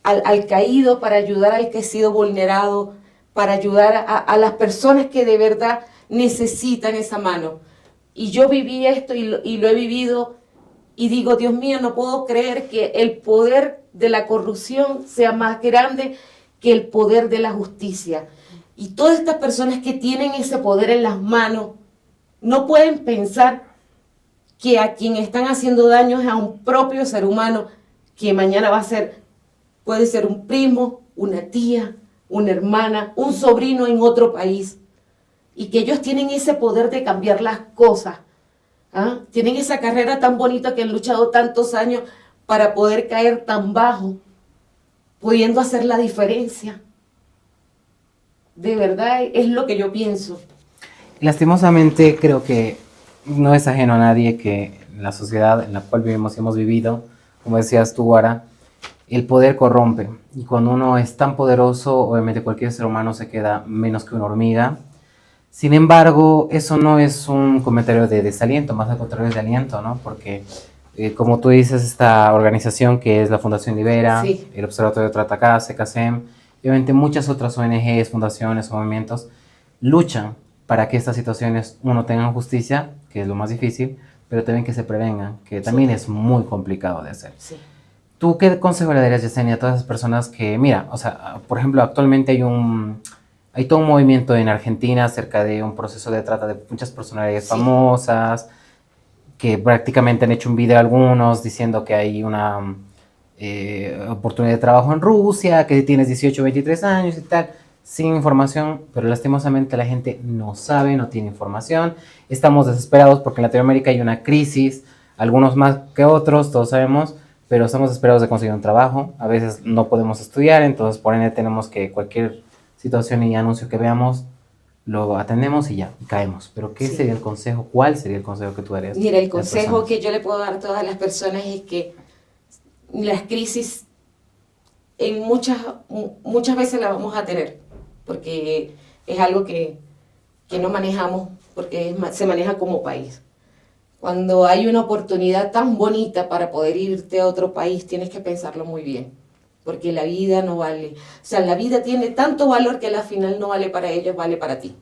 al caído, para ayudar al que ha sido vulnerado, para ayudar a las personas que de verdad necesitan esa mano. Y yo viví esto y lo he vivido y digo, Dios mío, no puedo creer que el poder de la corrupción sea más grande que el poder de la justicia. Y todas estas personas que tienen ese poder en las manos no pueden pensar que a quien están haciendo daño es a un propio ser humano que mañana puede ser un primo, una tía, una hermana, un sobrino en otro país. Y que ellos tienen ese poder de cambiar las cosas. ¿Ah? Tienen esa carrera tan bonita que han luchado tantos años para poder caer tan bajo, pudiendo hacer la diferencia. De verdad es lo que yo pienso. Lastimosamente creo que no es ajeno a nadie que en la sociedad en la cual vivimos y hemos vivido, como decías tú, Guara, el poder corrompe. Y cuando uno es tan poderoso, obviamente cualquier ser humano se queda menos que una hormiga. Sin embargo, eso no es un comentario de desaliento, más al contrario es de aliento, ¿no? Porque, como tú dices, esta organización que es la Fundación Libera, sí, el Observatorio de Trata Acá, CKCM, y obviamente muchas otras ONGs, fundaciones o movimientos luchan para que estas situaciones, uno, tengan justicia, que es lo más difícil, pero también que se prevengan, que también es muy complicado de hacer. Sí. ¿Tú qué consejo le darías, Yesenia, a todas esas personas que, mira, o sea, por ejemplo, actualmente hay todo un movimiento en Argentina acerca de un proceso de trata de muchas personalidades famosas, que prácticamente han hecho un video algunos diciendo que hay una oportunidad de trabajo en Rusia, que tienes 18 o 23 años y tal, sin información, pero lastimosamente la gente no sabe, no tiene información. Estamos desesperados porque en Latinoamérica hay una crisis, algunos más que otros, todos sabemos, pero estamos desesperados de conseguir un trabajo. A veces no podemos estudiar, entonces por ende tenemos que cualquier situación y anuncio que veamos, lo atendemos y ya, y caemos. Pero ¿qué sería el consejo? ¿Cuál sería el consejo que tú darías? Mira, el consejo que yo le puedo dar a todas las personas es que las crisis en muchas veces las vamos a tener, porque es algo que no manejamos, porque se maneja como país. Cuando hay una oportunidad tan bonita para poder irte a otro país, tienes que pensarlo muy bien, porque la vida no vale. O sea, la vida tiene tanto valor que al final no vale para ellos, vale para ti.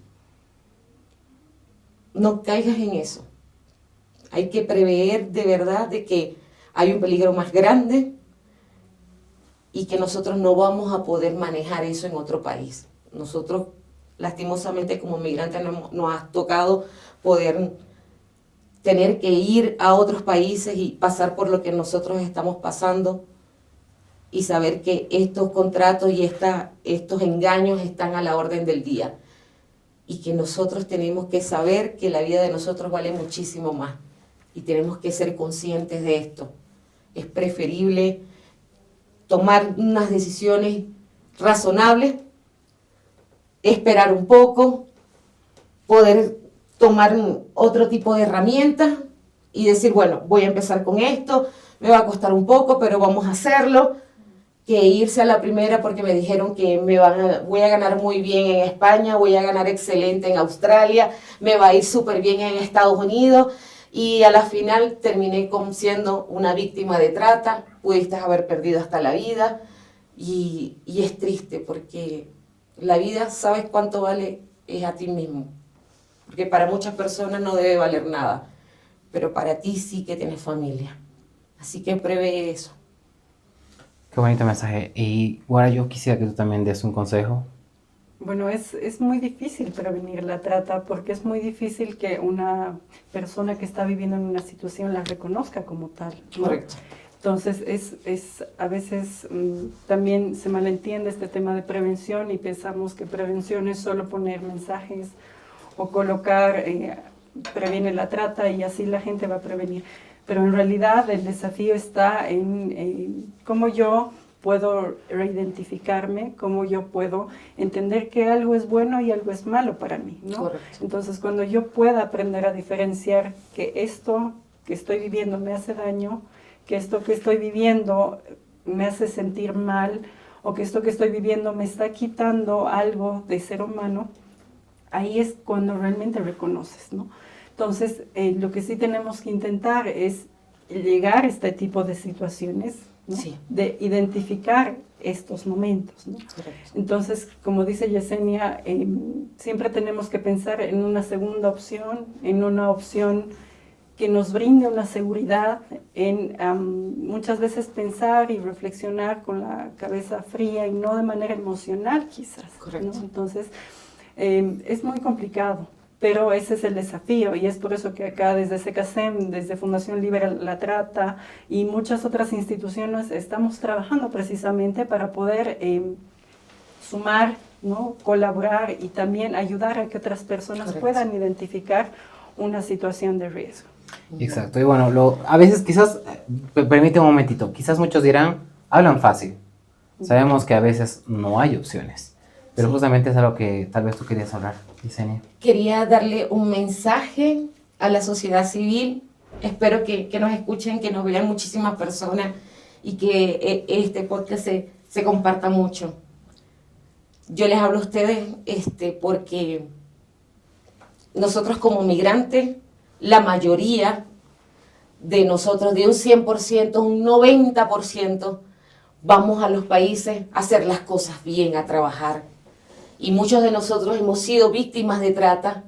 No caigas en eso. Hay que prever de verdad de que hay un peligro más grande y que nosotros no vamos a poder manejar eso en otro país. Nosotros, lastimosamente, como migrantes nos ha tocado poder tener que ir a otros países y pasar por lo que nosotros estamos pasando y saber que estos contratos y estos engaños están a la orden del día y que nosotros tenemos que saber que la vida de nosotros vale muchísimo más y tenemos que ser conscientes de esto. Es preferible tomar unas decisiones razonables, esperar un poco, poder tomar otro tipo de herramientas y decir, bueno, voy a empezar con esto, me va a costar un poco, pero vamos a hacerlo, que irse a la primera porque me dijeron que voy a ganar muy bien en España, voy a ganar excelente en Australia, me va a ir súper bien en Estados Unidos y a la final terminé siendo una víctima de trata, pudiste haber perdido hasta la vida y es triste porque la vida, ¿sabes cuánto vale? Es a ti mismo. Porque para muchas personas no debe valer nada, pero para ti sí que tienes familia. Así que prevé eso. Qué bonito mensaje. Y ahora yo quisiera que tú también des un consejo. Bueno, es muy difícil prevenir la trata porque es muy difícil que una persona que está viviendo en una situación la reconozca como tal, ¿no? Correcto. Entonces, a veces también se malentiende este tema de prevención y pensamos que prevención es solo poner mensajes o colocar, previene la trata y así la gente va a prevenir. Pero en realidad el desafío está en cómo yo puedo reidentificarme, cómo yo puedo entender que algo es bueno y algo es malo para mí, ¿no? Correcto. Entonces, cuando yo pueda aprender a diferenciar que esto que estoy viviendo me hace daño, que esto que estoy viviendo me hace sentir mal, o que esto que estoy viviendo me está quitando algo de ser humano, ahí es cuando realmente reconoces, ¿no? Entonces, lo que sí tenemos que intentar es llegar a este tipo de situaciones, ¿no? Sí. De identificar estos momentos, ¿no? Correcto. Entonces, como dice Yesenia, siempre tenemos que pensar en una segunda opción, en una opción que nos brinde una seguridad, en muchas veces pensar y reflexionar con la cabeza fría y no de manera emocional quizás, Correcto. ¿no? Entonces, es muy complicado, pero ese es el desafío y es por eso que acá desde SECASEM, desde Fundación Libre la Trata y muchas otras instituciones estamos trabajando precisamente para poder sumar, ¿no? Colaborar y también ayudar a que otras personas Correcto. puedan identificar una situación de riesgo. Exacto, y bueno, a veces quizás, permite un momentito, quizás muchos dirán, hablan fácil. Sabemos que a veces no hay opciones, pero Sí. justamente es algo que tal vez tú querías hablar, Yesenia. Quería darle un mensaje a la sociedad civil. Espero que nos escuchen, que nos vean muchísimas personas y que este podcast se comparta mucho. Yo les hablo a ustedes porque nosotros como migrantes, la mayoría de nosotros, de un 100%, un 90%, vamos a los países a hacer las cosas bien, a trabajar. Y muchos de nosotros hemos sido víctimas de trata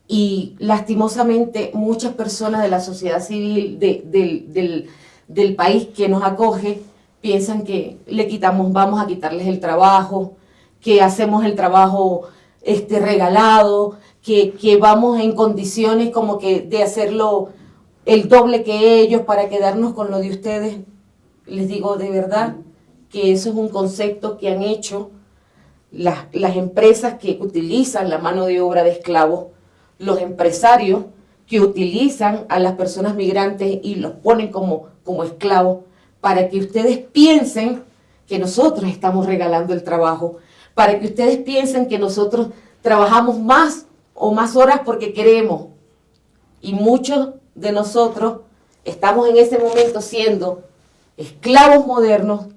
y lastimosamente muchas personas de la sociedad civil del país que nos acoge piensan que vamos a quitarles el trabajo, que hacemos el trabajo regalado, que vamos en condiciones como que de hacerlo el doble que ellos para quedarnos con lo de ustedes. Les digo de verdad que eso es un concepto que han hecho las empresas que utilizan la mano de obra de esclavos, los empresarios que utilizan a las personas migrantes y los ponen como esclavos, para que ustedes piensen que nosotros estamos regalando el trabajo, para que ustedes piensen que nosotros trabajamos más o más horas porque queremos. Y muchos de nosotros estamos en ese momento siendo esclavos modernos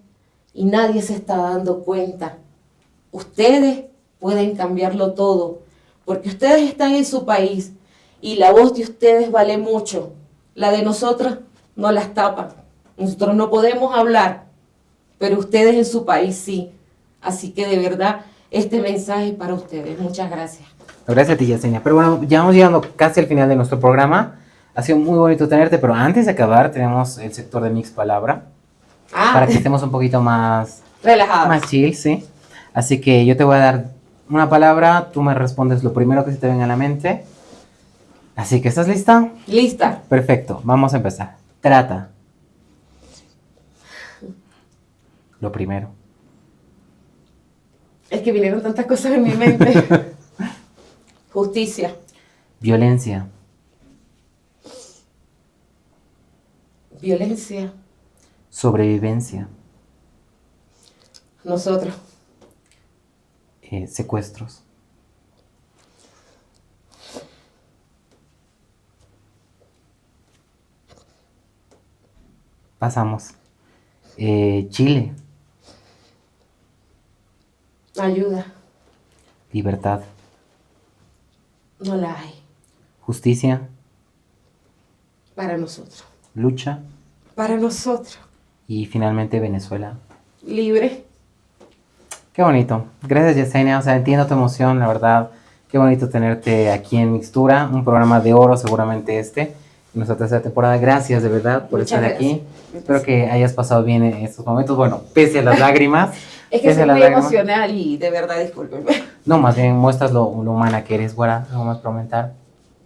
y nadie se está dando cuenta. Ustedes pueden cambiarlo todo, porque ustedes están en su país y la voz de ustedes vale mucho. La de nosotros no las tapan. Nosotros no podemos hablar, pero ustedes en su país sí. Así que de verdad, este mensaje es para ustedes. Muchas gracias. Gracias a ti, Yesenia. Pero bueno, ya vamos llegando casi al final de nuestro programa. Ha sido muy bonito tenerte, pero antes de acabar tenemos el sector de Mix Palabra, para que estemos un poquito más Relajados. más chill, ¿sí? Así que yo te voy a dar una palabra, tú me respondes lo primero que se te venga a la mente. Así que, ¿estás lista? Lista. Perfecto, vamos a empezar. Trata. Lo primero. Es que vinieron tantas cosas en mi mente. Justicia. Violencia. Violencia. Sobrevivencia. Nosotros. Secuestros. Pasamos. Chile. Ayuda. Libertad. No la hay. Justicia. Para nosotros. Lucha. Para nosotros. Y finalmente Venezuela. Libre. Qué bonito. Gracias, Yesenia. O sea, entiendo tu emoción, la verdad. Qué bonito tenerte aquí en Mixtura, un programa de oro seguramente en nuestra tercera temporada. Gracias de verdad por Muchas estar aquí. gracias. Espero que hayas pasado bien en estos momentos. Bueno, pese a las lágrimas. Es que pese soy a las muy lágrimas. emocional y de verdad discúlpenme. No, más bien muestras lo humana que eres, Guara. ¿Algo más para comentar?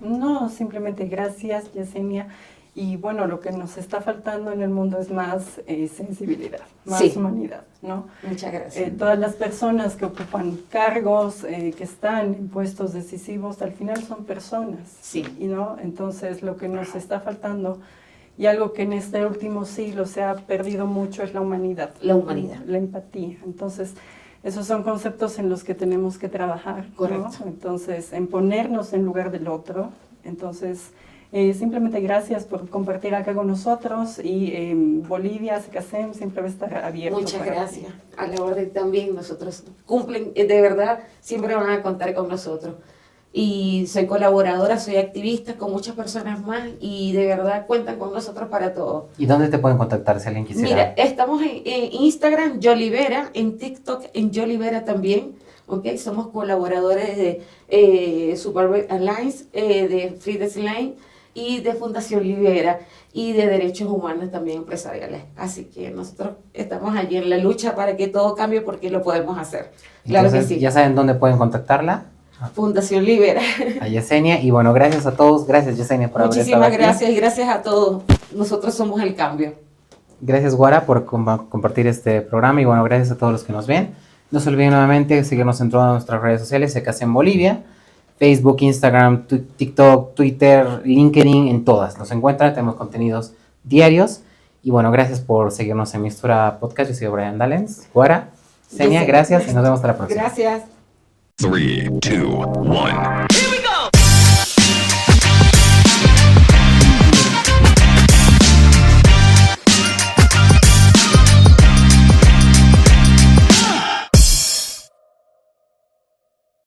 No, simplemente gracias, Yesenia. Y bueno, lo que nos está faltando en el mundo es más sensibilidad, más Sí. humanidad, ¿no? Muchas gracias. Todas las personas que ocupan cargos, que están en puestos decisivos, al final son personas. Sí. Y no, entonces lo que nos está faltando y algo que en este último siglo se ha perdido mucho es la humanidad. La humanidad. La empatía. Entonces, esos son conceptos en los que tenemos que trabajar, ¿no? Correcto. Entonces, en ponernos en lugar del otro. Entonces, Simplemente gracias por compartir acá con nosotros y Bolivia, SECACEM siempre va a estar abierto. Muchas gracias. A la orden también, nosotros cumplen, de verdad, siempre van a contar con nosotros. Y soy colaboradora, soy activista con muchas personas más y de verdad cuentan con nosotros para todo. ¿Y dónde te pueden contactar si alguien quisiera? Mira, estamos en Instagram, Yolivera, en TikTok, en Yolivera también, ¿ok? Somos colaboradores de Superbike Alliance, de Fridays Line y de Fundación Libera y de Derechos Humanos también empresariales. Así que nosotros estamos allí en la lucha para que todo cambie porque lo podemos hacer. Claro Entonces, que sí. ya saben dónde pueden contactarla. Fundación Libera. A Yesenia. Y bueno, gracias a todos. Gracias, Yesenia, por haber estado Muchísimas aquí. gracias y gracias a todos. Nosotros somos el cambio. Gracias, Guara, por compartir este programa. Y bueno, gracias a todos los que nos ven. No se olviden nuevamente de seguirnos en todas nuestras redes sociales, SECACEM Bolivia, Facebook, Instagram, TikTok, Twitter, LinkedIn, en todas. Nos encuentran, tenemos contenidos diarios. Y bueno, gracias por seguirnos en Mistura Podcast. Yo soy Brian Dallens. Guara, Yesenia, gracias y nos vemos hasta la próxima. Gracias. 3, 2, 1.